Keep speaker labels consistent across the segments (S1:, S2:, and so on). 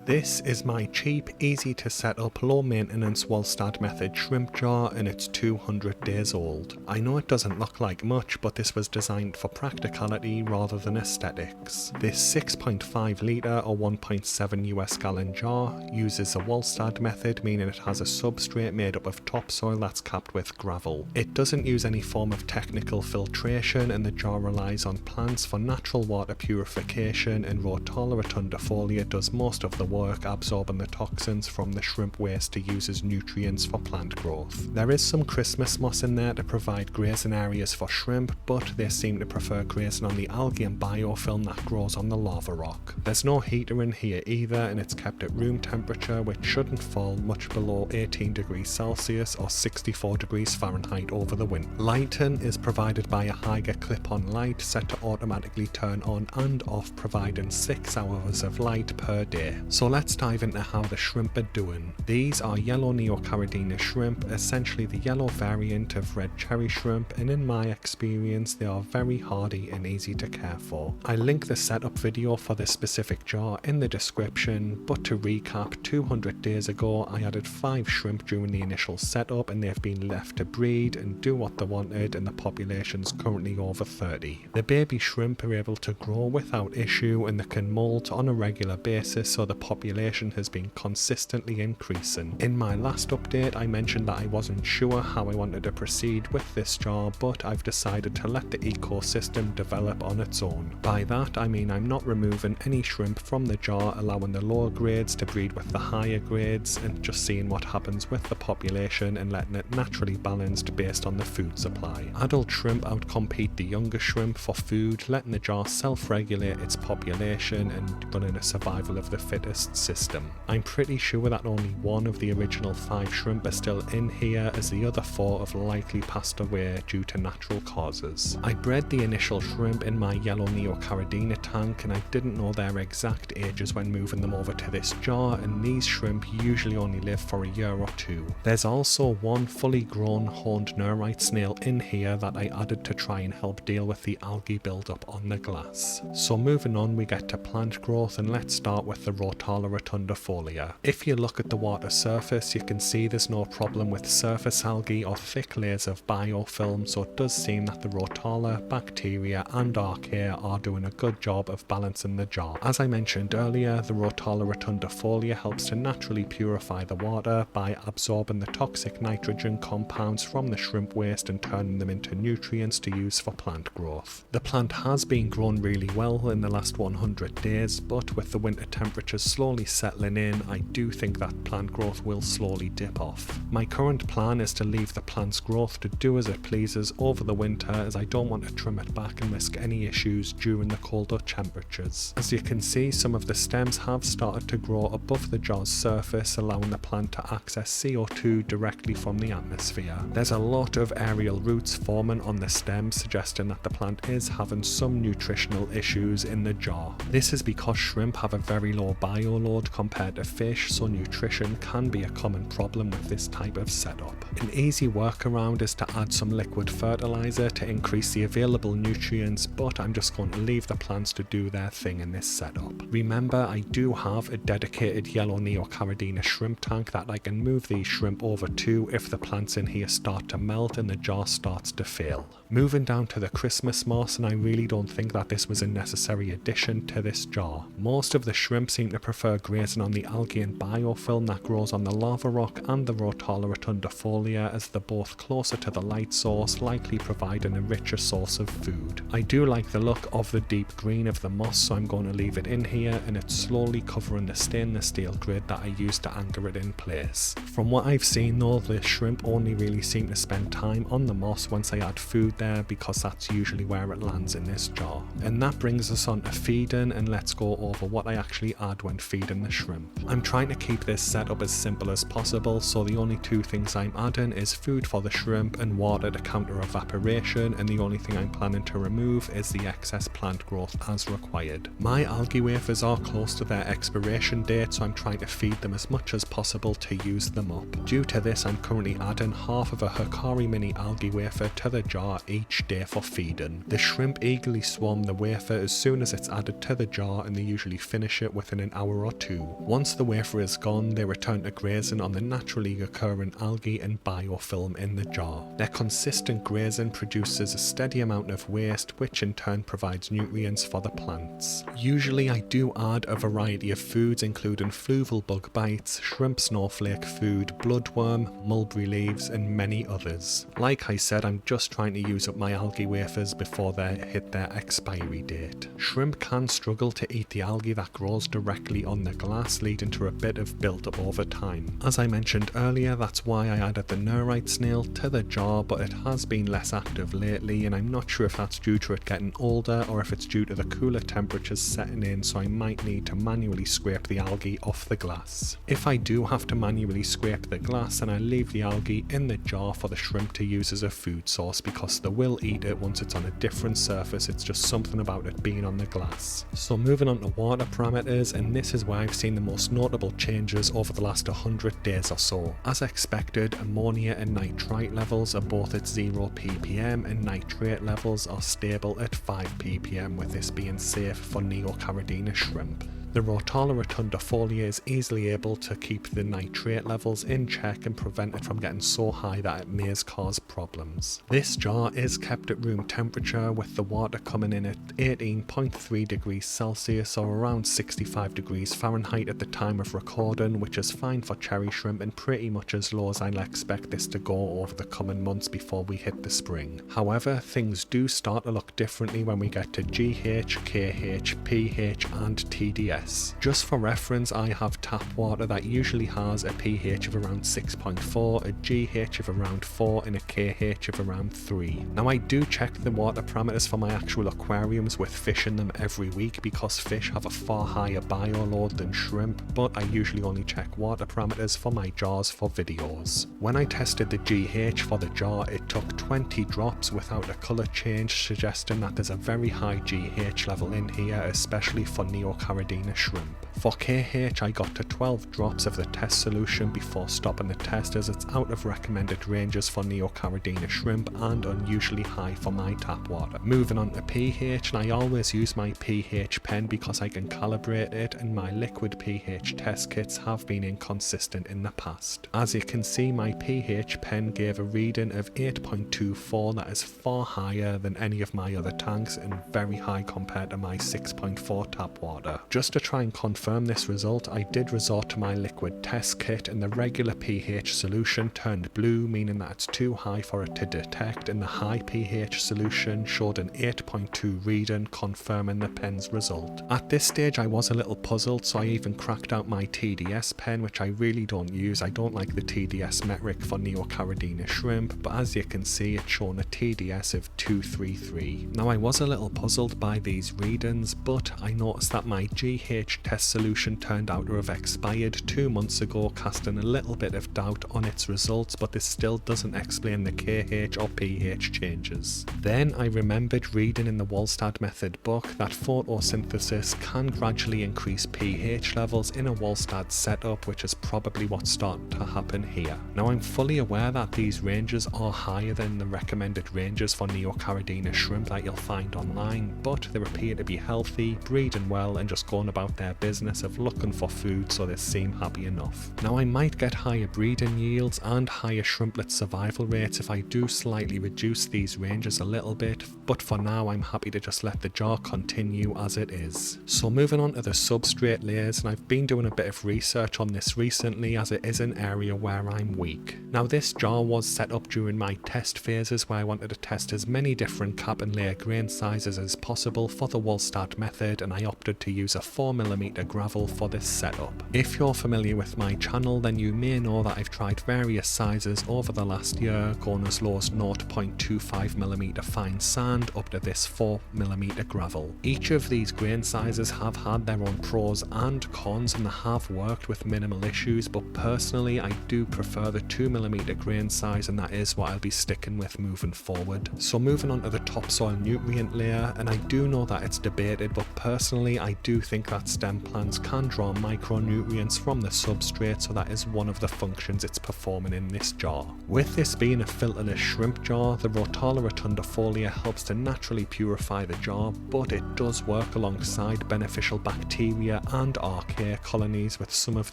S1: This is my cheap, easy to set up, low maintenance Walstad method shrimp jar, and it's 200 days old. I know it doesn't look like much, but this was designed for practicality rather than aesthetics. This 6.5 litre or 1.7 US gallon jar uses a Walstad method, meaning it has a substrate made up of topsoil that's capped with gravel. It doesn't use any form of technical filtration, and the jar relies on plants for natural water purification, and Rotala Rotundifolia does most of the work absorbing the toxins from the shrimp waste to use as nutrients for plant growth. There is some Christmas moss in there to provide grazing areas for shrimp, but they seem to prefer grazing on the algae and biofilm that grows on the lava rock. There's no heater in here either, and it's kept at room temperature, which shouldn't fall much below 18 degrees Celsius or 64 degrees Fahrenheit over the winter. Lighting is provided by a Haiger clip-on light set to automatically turn on and off, providing 6 hours of light per day. So let's dive into how the shrimp are doing. These are yellow neocaridina shrimp, essentially the yellow variant of red cherry shrimp, and in my experience they are very hardy and easy to care for. I link the setup video for this specific jar in the description, but to recap, 200 days ago I added 5 shrimp during the initial setup, and they've been left to breed and do what they wanted, and the population's currently over 30. The baby shrimp are able to grow without issue, and they can molt on a regular basis, so the population has been consistently increasing. In my last update I mentioned that I wasn't sure how I wanted to proceed with this jar, but I've decided to let the ecosystem develop on its own. By that I mean I'm not removing any shrimp from the jar, allowing the lower grades to breed with the higher grades, and just seeing what happens with the population and letting it naturally balanced based on the food supply. Adult shrimp outcompete the younger shrimp for food, letting the jar self-regulate its population and running a survival of the fittest system. I'm pretty sure that only one of the original 5 shrimp are still in here, as the other 4 have likely passed away due to natural causes. I bred the initial shrimp in my yellow neocaridina tank, and I didn't know their exact ages when moving them over to this jar, and these shrimp usually only live for a year or 2. There's also one fully grown horned neurite snail in here that I added to try and help deal with the algae buildup on the glass. So moving on, we get to plant growth, and let's start with the Rotala Rotundifolia. If you look at the water surface, you can see there's no problem with surface algae or thick layers of biofilm, so it does seem that the Rotala, bacteria and archaea are doing a good job of balancing the jar. As I mentioned earlier, the Rotala Rotundifolia helps to naturally purify the water by absorbing the toxic nitrogen compounds from the shrimp waste and turning them into nutrients to use for plant growth. The plant has been grown really well in the last 100 days, but with the winter temperatures slowly settling in, I do think that plant growth will slowly dip off. My current plan is to leave the plant's growth to do as it pleases over the winter, as I don't want to trim it back and risk any issues during the colder temperatures. As you can see, some of the stems have started to grow above the jar's surface, allowing the plant to access CO2 directly from the atmosphere. There's a lot of aerial roots forming on the stems, suggesting that the plant is having some nutritional issues in the jar. This is because shrimp have a very low bioload compared to fish, so nutrition can be a common problem with this type of setup. An easy workaround is to add some liquid fertilizer to increase the available nutrients, but I'm just going to leave the plants to do their thing in this setup. Remember, I do have a dedicated yellow neocaridina shrimp tank that I can move these shrimp over to if the plants in here start to melt and the jar starts to fail. Moving down to the Christmas moss, and I really don't think that this was a necessary addition to this jar. Most of the shrimp seem to prefer grazing on the algae and biofilm that grows on the lava rock and the Rotala Rotundifolia, as they're both closer to the light source, likely providing a richer source of food. I do like the look of the deep green of the moss, so I'm going to leave it in here, and it's slowly covering the stainless steel grid that I used to anchor it in place. From what I've seen though, the shrimp only really seem to spend time on the moss once I add food there, because that's usually where it lands in this jar. And that brings us on to feeding, and let's go over what I actually add when feeding the shrimp. I'm trying to keep this setup as simple as possible, so the only 2 things I'm adding is food for the shrimp and water to counter evaporation, and the only thing I'm planning to remove is the excess plant growth as required. My algae wafers are close to their expiration date, so I'm trying to feed them as much as possible to use them up. Due to this, I'm currently adding half of a Hikari mini algae wafer to the jar each day for feeding. The shrimp eagerly swarm the wafer as soon as it's added to the jar, and they usually finish it within an hour hour or two. Once the wafer is gone, they return to grazing on the naturally occurring algae and biofilm in the jar. Their consistent grazing produces a steady amount of waste, which in turn provides nutrients for the plants. Usually I do add a variety of foods including fluval bug bites, shrimp snowflake food, bloodworm, mulberry leaves and many others. Like I said, I'm just trying to use up my algae wafers before they hit their expiry date. Shrimp can struggle to eat the algae that grows directly on the glass, leading to a bit of build-up over time. As I mentioned earlier, that's why I added the neurite snail to the jar, but it has been less active lately and I'm not sure if that's due to it getting older or if it's due to the cooler temperatures setting in, so I might need to manually scrape the algae off the glass. If I do have to manually scrape the glass, then I leave the algae in the jar for the shrimp to use as a food source because they will eat it once it's on a different surface. It's just something about it being on the glass. So moving on to water parameters, and this is where I've seen the most notable changes over the last 100 days or so. As expected, ammonia and nitrite levels are both at 0 ppm and nitrate levels are stable at 5 ppm, with this being safe for Neocaridina shrimp. The Rotala Rotundifolia is easily able to keep the nitrate levels in check and prevent it from getting so high that it may cause problems. This jar is kept at room temperature, with the water coming in at 18.3 degrees Celsius or around 65 degrees Fahrenheit at the time of recording, which is fine for cherry shrimp and pretty much as low as I'll expect this to go over the coming months before we hit the spring. However, things do start to look differently when we get to GH, KH, pH and TDS. Just for reference, I have tap water that usually has a pH of around 6.4, a GH of around 4 and a KH of around 3. Now I do check the water parameters for my actual aquariums with fish in them every week because fish have a far higher bioload than shrimp, but I usually only check water parameters for my jars for videos. When I tested the GH for the jar, it took 20 drops without a colour change, suggesting that there's a very high GH level in here, especially for Neocaridina shrimp. For KH, I got to 12 drops of the test solution before stopping the test, as it's out of recommended ranges for Neocaridina shrimp and unusually high for my tap water. Moving on to pH, and I always use my pH pen because I can calibrate it, and my liquid pH test kits have been inconsistent in the past. As you can see, my pH pen gave a reading of 8.24, that is far higher than any of my other tanks and very high compared to my 6.4 tap water. Just to try and confirm this result, I did resort to my liquid test kit, and the regular pH solution turned blue, meaning that it's too high for it to detect, and the high pH solution showed an 8.2 reading, confirming the pen's result. At this stage I was a little puzzled, so I even cracked out my TDS pen, which I really don't use. I don't like the TDS metric for Neocaridina shrimp, but as you can see, it's shown a TDS of 233. Now I was a little puzzled by these readings, but I noticed that my GH test solution turned out to have expired 2 months ago, casting a little bit of doubt on its results, but this still doesn't explain the KH or pH changes. Then I remembered reading in the Walstad method book that photosynthesis can gradually increase pH levels in a Walstad setup, which is probably what's starting to happen here. Now I'm fully aware that these ranges are higher than the recommended ranges for Neocaridina shrimp that you'll find online, but they appear to be healthy, breeding well and just going about their business of looking for food, so they seem happy enough. Now I might get higher breeding yields and higher shrimplet survival rates if I do slightly reduce these ranges a little bit, but for now I'm happy to just let the jar continue as it is. So moving on to the substrate layers, and I've been doing a bit of research on this recently as it is an area where I'm weak. Now this jar was set up during my test phases where I wanted to test as many different cap and layer grain sizes as possible for the Walstad method, and I opted to use a 4mm gravel for this setup. If you're familiar with my channel, then you may know that I've tried various sizes over the last year, going as low as 0.25mm fine sand up to this 4mm gravel. Each of these grain sizes have had their own pros and cons, and they have worked with minimal issues, but personally I do prefer the 2mm grain size, and that is what I'll be sticking with moving forward. So moving on to the topsoil nutrient layer, and I do know that it's debated, but personally I do think that that stem plants can draw micronutrients from the substrate, so that is one of the functions it's performing in this jar. With this being a filterless shrimp jar, the Rotala Rotundifolia helps to naturally purify the jar, but it does work alongside beneficial bacteria and archaea colonies, with some of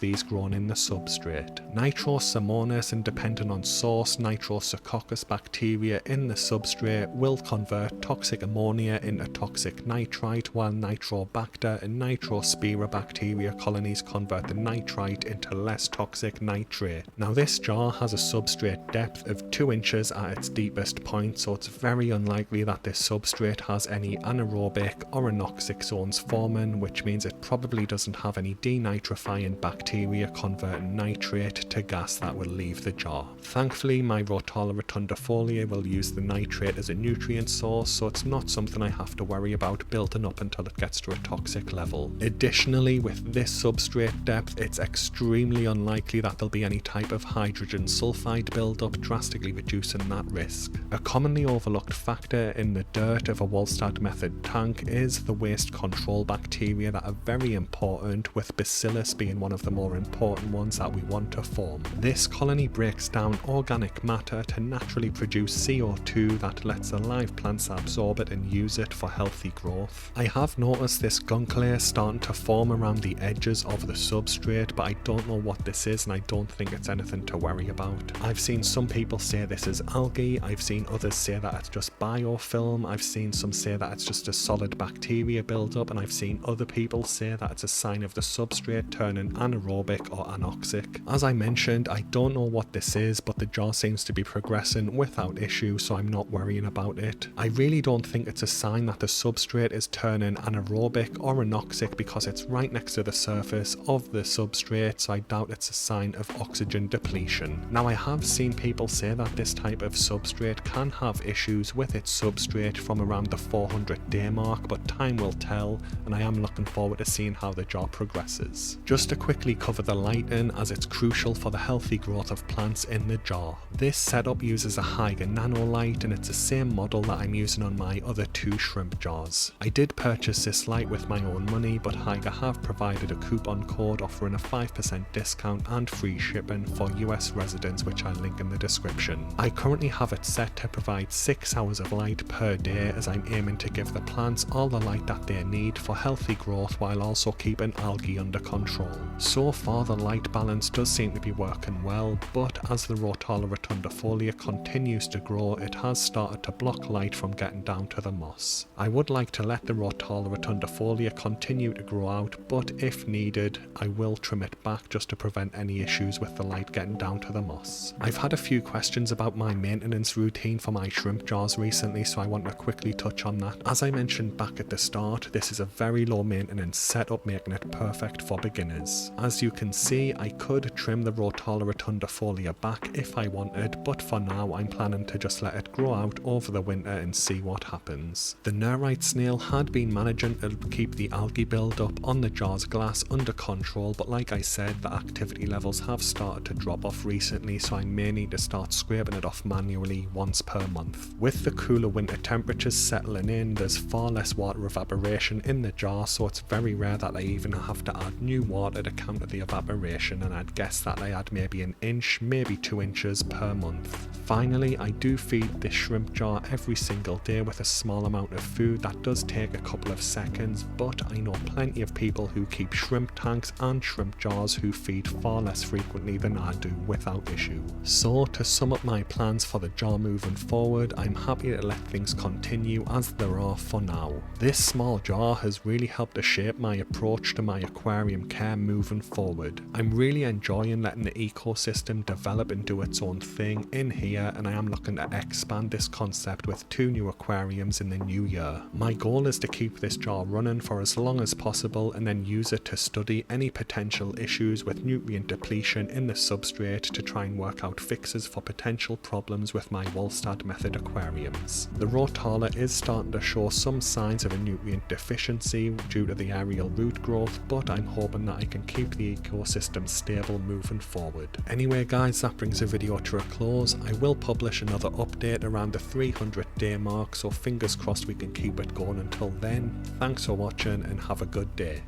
S1: these grown in the substrate. Nitrosomonas and, depending on source, Nitrococcus bacteria in the substrate will convert toxic ammonia into toxic nitrite, while Nitrobacter and Nitrospira bacteria colonies convert the nitrite into less toxic nitrate. Now this jar has a substrate depth of 2 inches at its deepest point, so it's very unlikely that this substrate has any anaerobic or anoxic zones forming, which means it probably doesn't have any denitrifying bacteria converting nitrate to gas that will leave the jar. Thankfully, my Rotala Rotundifolia will use the nitrate as a nutrient source, so it's not something I have to worry about building up until it gets to a toxic level. Additionally, with this substrate depth, it's extremely unlikely that there'll be any type of hydrogen sulfide buildup, drastically reducing that risk. A commonly overlooked factor in the dirt of a Walstad method tank is the waste control bacteria that are very important, with bacillus being one of the more important ones that we want to form. This colony breaks down organic matter to naturally produce CO2 that lets the live plants absorb it and use it for healthy growth. I have noticed this gunk layer starting to form around the edges of the substrate, but I don't know what this is and I don't think it's anything to worry about. I've seen some people say this is algae, I've seen others say that it's just biofilm, I've seen some say that it's just a solid bacteria buildup, and I've seen other people say that it's a sign of the substrate turning anaerobic or anoxic. As I mentioned, I don't know what this is, but the jar seems to be progressing without issue, so I'm not worrying about it. I really don't think it's a sign that the substrate is turning anaerobic or anoxic, because it's right next to the surface of the substrate, so I doubt it's a sign of oxygen depletion. Now, I have seen people say that this type of substrate can have issues with its substrate from around the 400-day mark, but time will tell, and I am looking forward to seeing how the jar progresses. Just to quickly cover the lighting, as it's crucial for the healthy growth of plants in the jar. This setup uses a Haiger nano light, and it's the same model that I'm using on my other 2 shrimp jars. I did purchase this light with my own money, but Haiger have provided a coupon code offering a 5% discount and free shipping for US residents, which I'll link in the description. I currently have it set to provide 6 hours of light per day, as I'm aiming to give the plants all the light that they need for healthy growth while also keeping algae under control. So far the light balance does seem to be working well, but as the Rotala Rotundifolia continues to grow, it has started to block light from getting down to the moss. I would like to let the Rotala Rotundifolia continue to grow out, but if needed, I will trim it back just to prevent any issues with the light getting down to the moss. I've had a few questions about my maintenance routine for my shrimp jars recently, so I want to quickly touch on that. As I mentioned back at the start, this is a very low maintenance setup, making it perfect for beginners. As you can see, I could trim the Rotala Rotundifolia back if I wanted, but for now I'm planning to just let it grow out over the winter and see what happens. The Nerite snail had been managing to keep the algae build-up on the jar's glass under control, but like I said, the activity levels have started to drop off recently, so I may need to start scraping it off manually once per month. With the cooler winter temperatures settling in, there's far less water evaporation in the jar, so it's very rare that I even have to add new water to counter the evaporation, and I'd guess that I add maybe an inch, maybe 2 inches per month. Finally, I do feed this shrimp jar every single day with a small amount of food. That does take a couple of seconds, but I know plenty of people who keep shrimp tanks and shrimp jars who feed far less frequently than I do without issue. So to sum up my plans for the jar moving forward, I'm happy to let things continue as there are for now. This small jar has really helped to shape my approach to my aquarium care moving forward. I'm really enjoying letting the ecosystem develop and do its own thing in here, and I am looking to expand this concept with 2 new aquariums in the new year. My goal is to keep this jar running for as long as possible and then use it to study any potential issues with nutrient depletion in the substrate to try and work out fixes for potential problems with my Walstad method aquariums. The Rotala is starting to show some signs of a nutrient deficiency due to the aerial root growth, but I'm hoping that I can keep the ecosystem stable moving forward. Anyway guys, that brings the video to a close. I will publish another update around the 300-day mark, so fingers crossed we can keep it going until then. Thanks for watching and have a good day.